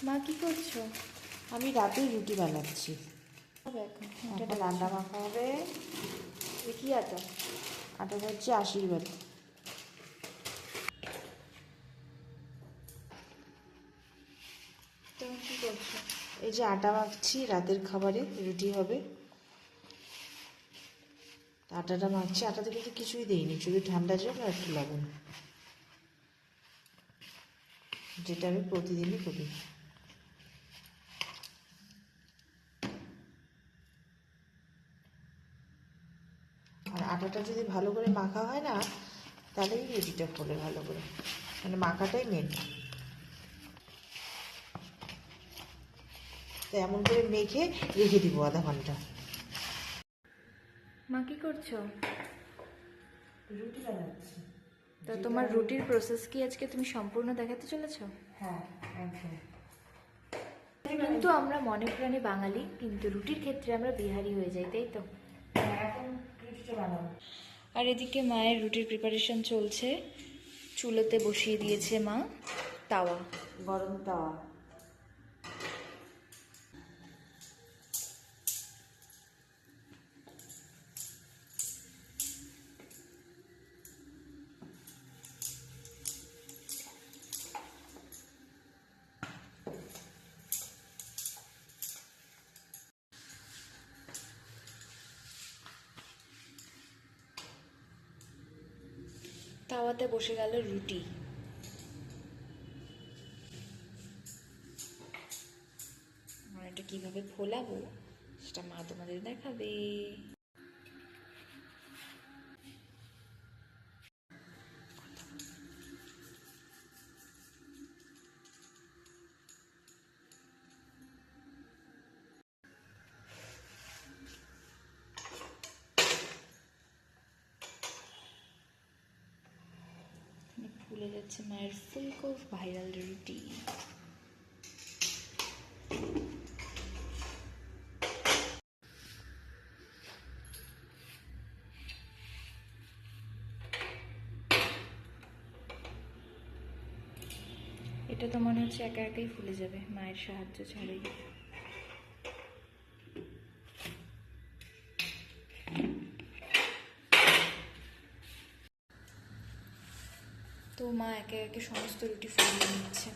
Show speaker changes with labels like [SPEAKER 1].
[SPEAKER 1] মা কি করছো?
[SPEAKER 2] আমি রাতে রুটি বানাচ্ছি।
[SPEAKER 1] এটা
[SPEAKER 2] রান্না মাখা হবে।
[SPEAKER 1] কি আটা?
[SPEAKER 2] আটাটা হচ্ছে আশীর্বাদ।
[SPEAKER 1] তুমি কি করছো?
[SPEAKER 2] এই যে আটা মাখছি, রাতের খাবারে রুটি হবে। আটাটা মাখছি, আটাতে কিন্তু কিছুই দেইনি, শুধু ঠান্ডা জল আর একটু লবণ, যেটা আমি প্রতিদিনই করি। আর আটাটা যদি ভালো করে মাখা হয় না, তাহলেই রুটিটা ফোলে ভালো করে, মানে মাখাটাই মেন। তো এমন করে মেখে রেখে দিব আধা ঘন্টা।
[SPEAKER 1] মা কি করছো?
[SPEAKER 2] রুটি বানাচ্ছি।
[SPEAKER 1] তো তোমার রুটির প্রসেস কি আজকে তুমি সম্পূর্ণ দেখাতে চলেছো?
[SPEAKER 2] হ্যাঁ, একদম।
[SPEAKER 1] কিন্তু আমরা মনে প্রাণে বাঙালি, কিন্তু রুটির ক্ষেত্রে আমরা বিহারি হয়ে যাই, তাই তো?
[SPEAKER 2] এখন রুটিটা বানাবো।
[SPEAKER 1] আর এদিকে মায়ের রুটির প্রিপারেশন চলছে। চুলোতে বসিয়ে দিয়েছে মা তাওয়া,
[SPEAKER 2] গরম তাওয়া।
[SPEAKER 1] তাওয়াতে বসে গেল রুটি। আর এটা কিভাবে ফোলাবো সেটা মা তোমাদের দেখাবে। ফুলে যাচ্ছে মায়ের ফুলকো ভাইরাল রুটি। এটা তো মনে হচ্ছে একা একাই ফুলে যাবে মায়ের সাহায্য ছাড়াই। তো মা একে একে সমস্ত রুটি ফুলিয়ে নিচ্ছে।